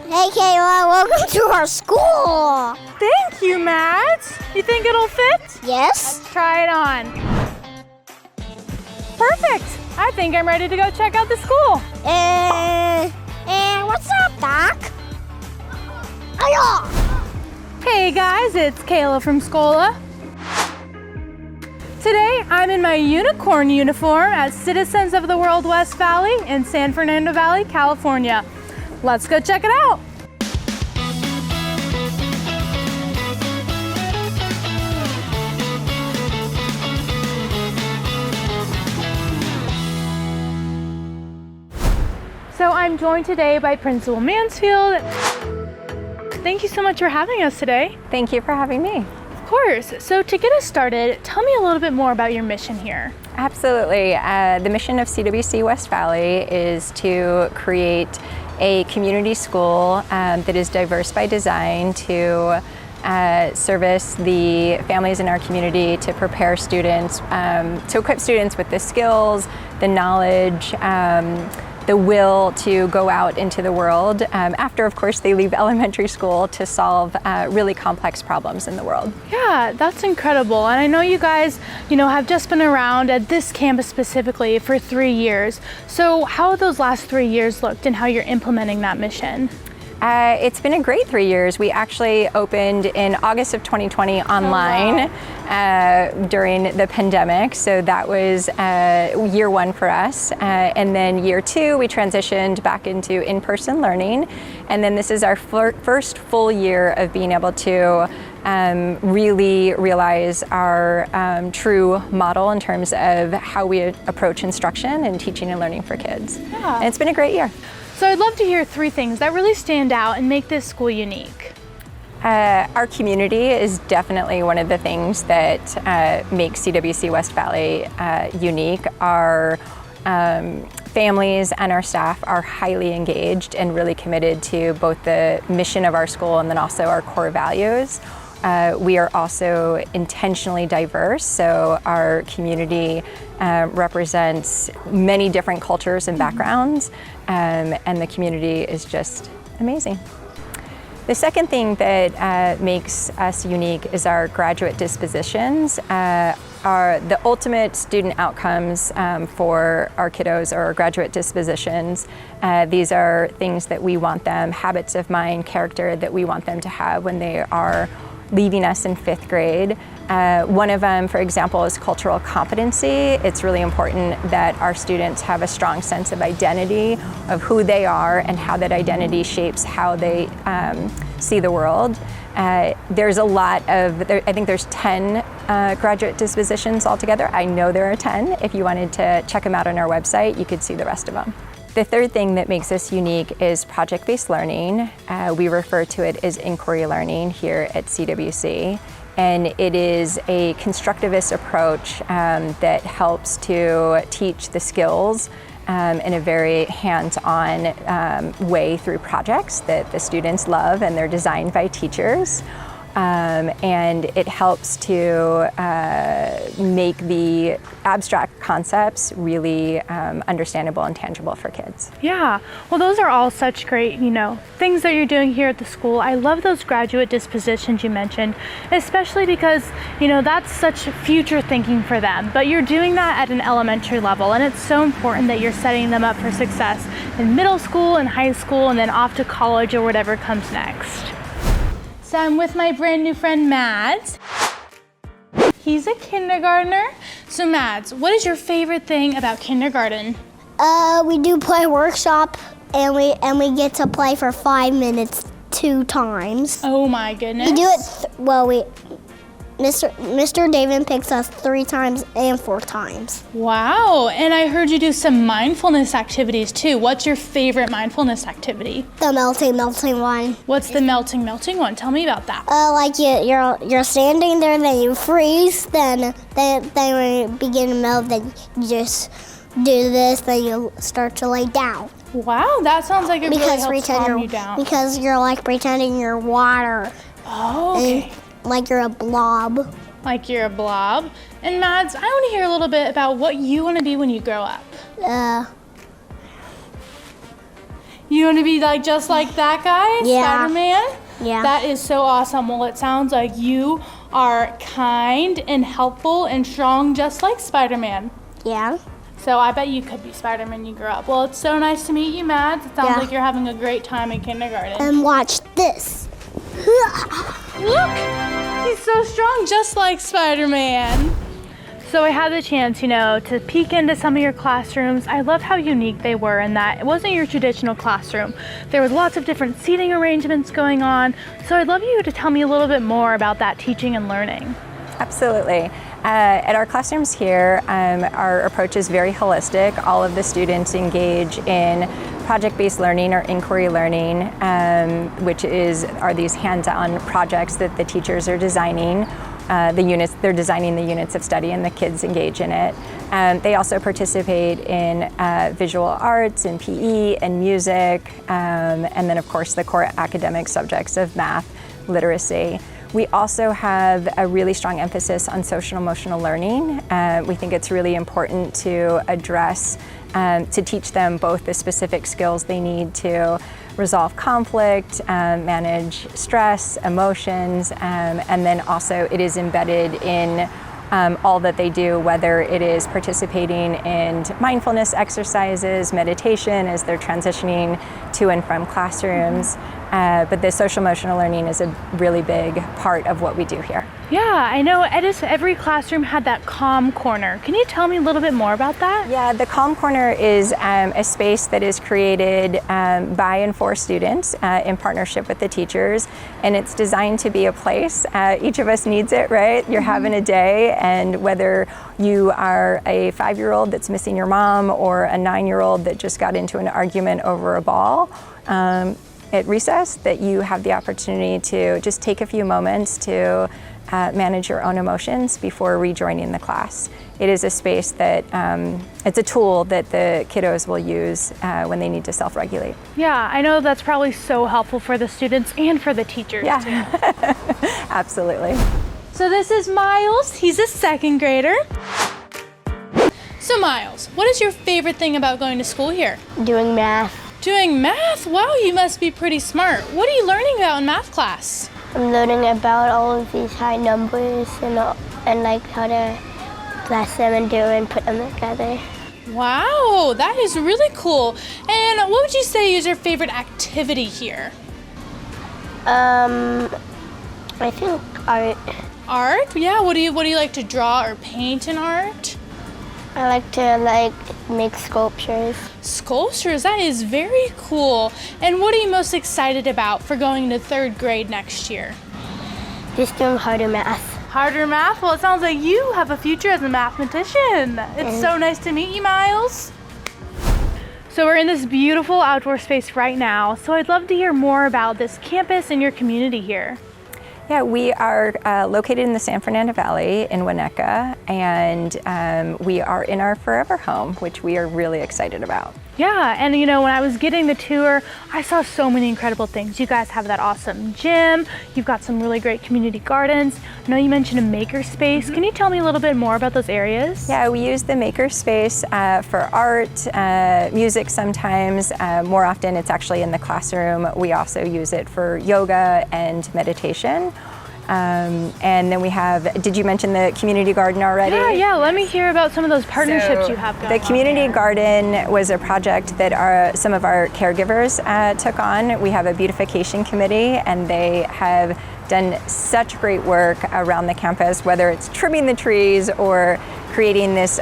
Hey, Kayla, welcome to our school. Thank you, Matt. You think it'll fit? Yes. Let's try it on. Perfect. I think I'm ready to go check out the school. What's up, Doc? Hiya! Hey guys, it's Kayla from Schola. Today, I'm in my unicorn uniform as citizens of the world West Valley in San Fernando Valley, California. Let's go check it out. So I'm joined today by Principal Mansfield. Thank you so much for having us today. Thank you for having me. Of course. So to get us started, tell me a little bit more about your mission here. Absolutely. The mission of CWC West Valley is to create a community school that is diverse by design to service the families in our community, to prepare students, to equip students with the skills, the knowledge, the will to go out into the world after, of course, they leave elementary school to solve really complex problems in the world. Yeah, that's incredible. And I know you guys, have just been around at this campus specifically for 3 years. So how have those last 3 years looked and how you're implementing that mission? It's been a great 3 years. We actually opened in August of 2020 online during the pandemic, so that was year one for us. And then year two, we transitioned back into in-person learning. And then this is our first full year of being able to really realize our true model in terms of how we approach instruction and teaching and learning for kids. Yeah. And it's been a great year. So I'd love to hear 3 things that really stand out and make this school unique. Our community is definitely one of the things that makes CWC West Valley unique. Our families and our staff are highly engaged and really committed to both the mission of our school and then also our core values. We are also intentionally diverse, so our community represents many different cultures and backgrounds, and the community is just amazing. The second thing that makes us unique is our graduate dispositions. The ultimate student outcomes for our kiddos are graduate dispositions. These are things that we want them, habits of mind, character that we want them to have when they are leaving us in 5th grade. One of them, for example, is cultural competency. It's really important that our students have a strong sense of identity, of who they are and how that identity shapes how they see the world. There's a lot of, I think there's 10 graduate dispositions altogether. I know there are 10. If you wanted to check them out on our website, you could see the rest of them. The third thing that makes us unique is project-based learning. We refer to it as inquiry learning here at CWC. And it is a constructivist approach that helps to teach the skills in a very hands-on way through projects that the students love, and they're designed by teachers. And it helps to make the abstract concepts really understandable and tangible for kids. Yeah, well, those are all such great, things that you're doing here at the school. I love those graduate dispositions you mentioned, especially because, that's such future thinking for them. But you're doing that at an elementary level, and it's so important that you're setting them up for success in middle school and high school and then off to college or whatever comes next. So I'm with my brand new friend, Mads. He's a kindergartner. So Mads, what is your favorite thing about kindergarten? We do play workshop, and we get to play for 5 minutes 2 times. Oh my goodness. We do it, Mr. David picks us 3 times and 4 times. Wow, and I heard you do some mindfulness activities too. What's your favorite mindfulness activity? The melting one. What's the melting one? Tell me about that. Like you're standing there, then you freeze, then when you begin to melt, then you just do this, then you start to lay down. Wow, that sounds like it really helps calm you down. Because you're like pretending you're water. Oh, okay. Like you're a blob. Like you're a blob. And Mads, I want to hear a little bit about what you want to be when you grow up. You want to be like just like that guy, Yeah. Spider-Man? Yeah. That is so awesome. Well, it sounds like you are kind and helpful and strong, just like Spider-Man. Yeah. So I bet you could be Spider-Man when you grow up. Well, it's so nice to meet you, Mads. It sounds Yeah. like you're having a great time in kindergarten. And watch this. Look, he's so strong, just like Spider-Man. So I had the chance, to peek into some of your classrooms. I love how unique they were in that it wasn't your traditional classroom. There was lots of different seating arrangements going on. So I'd love you to tell me a little bit more about that teaching and learning. Absolutely. At our classrooms here, our approach is very holistic. All of the students engage in project-based learning or inquiry learning, which are these hands-on projects that the teachers are designing. They're designing the units of study and the kids engage in it. They also participate in visual arts and PE and music, and then of course the core academic subjects of math, literacy. We also have a really strong emphasis on social emotional learning. We think it's really important to address, to teach them both the specific skills they need to resolve conflict, manage stress, emotions, and then also it is embedded in all that they do, whether it is participating in mindfulness exercises, meditation as they're transitioning to and from classrooms. But the social emotional learning is a really big part of what we do here. Yeah, I know every classroom had that calm corner. Can you tell me a little bit more about that? Yeah, the Calm Corner is a space that is created by and for students in partnership with the teachers, and it's designed to be a place. Each of us needs it, right? You're having a day, and whether you are a 5-year-old that's missing your mom or a 9-year-old that just got into an argument over a ball, at recess, that you have the opportunity to just take a few moments to manage your own emotions before rejoining the class. It is a space that, it's a tool that the kiddos will use when they need to self-regulate. Yeah, I know that's probably so helpful for the students and for the teachers too. Absolutely. So this is Miles, he's a 2nd grader. So Miles, what is your favorite thing about going to school here? Doing math. Doing math? Wow, you must be pretty smart. What are you learning about in math class? I'm learning about all of these high numbers and like how to bless them and put them together. Wow, that is really cool. And what would you say is your favorite activity here? I think art. Art? Yeah, what do you like to draw or paint in art? I like to make sculptures. Sculptures, that is very cool. And what are you most excited about for going to 3rd grade next year? Just doing harder math. Harder math? Well, it sounds like you have a future as a mathematician. It's so nice to meet you, Miles. So we're in this beautiful outdoor space right now, so I'd love to hear more about this campus and your community here. Yeah, we are located in the San Fernando Valley in Winnetka, and we are in our forever home, which we are really excited about. Yeah, and when I was getting the tour, I saw so many incredible things. You guys have that awesome gym, you've got some really great community gardens. I know you mentioned a maker space. Can you tell me a little bit more about those areas? Yeah, we use the maker space for art, music sometimes. More often it's actually in the classroom. We also use it for yoga and meditation. And then we have, did you mention the community garden already? Yeah, let me hear about some of those partnerships you have going on. The community garden was a project that some of our caregivers took on. We have a beautification committee, and they have done such great work around the campus, whether it's trimming the trees or creating this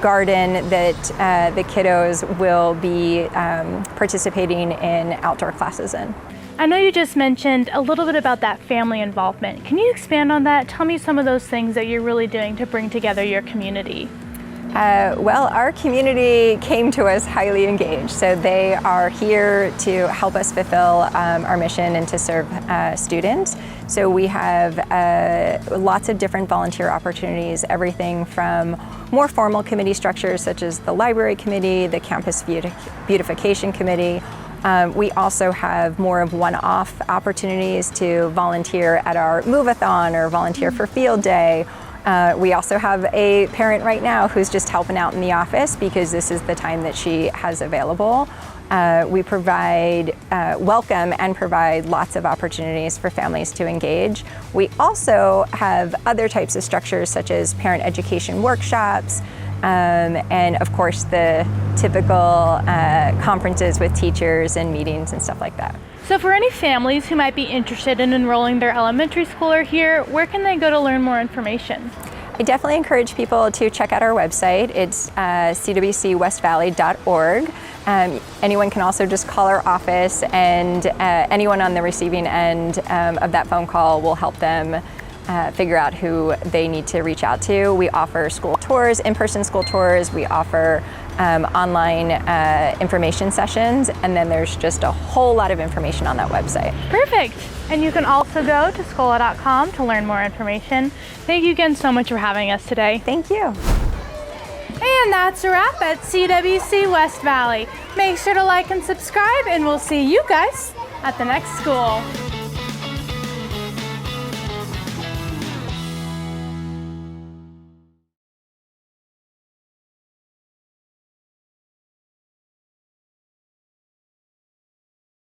garden that the kiddos will be participating in outdoor classes in. I know you just mentioned a little bit about that family involvement. Can you expand on that? Tell me some of those things that you're really doing to bring together your community. Well, our community came to us highly engaged, so they are here to help us fulfill our mission and to serve students. So we have lots of different volunteer opportunities, everything from more formal committee structures such as the library committee, the campus beautification committee. We also have more of one-off opportunities to volunteer at our move-a-thon or volunteer for field day. We also have a parent right now who's just helping out in the office because this is the time that she has available. We provide welcome and provide lots of opportunities for families to engage. We also have other types of structures such as parent education workshops, and of course the typical conferences with teachers and meetings and stuff like that. So for any families who might be interested in enrolling their elementary schooler here, where can they go to learn more information? I definitely encourage people to check out our website. It's CWCWestValley.org. Anyone can also just call our office, and anyone on the receiving end of that phone call will help them figure out who they need to reach out to. We offer school tours, in-person school tours. We offer online information sessions, and then there's just a whole lot of information on that website. Perfect. And you can also go to Schola.com to learn more information. Thank you again so much for having us today. Thank you. And that's a wrap at CWC West Valley. Make sure to like and subscribe, and we'll see you guys at the next school.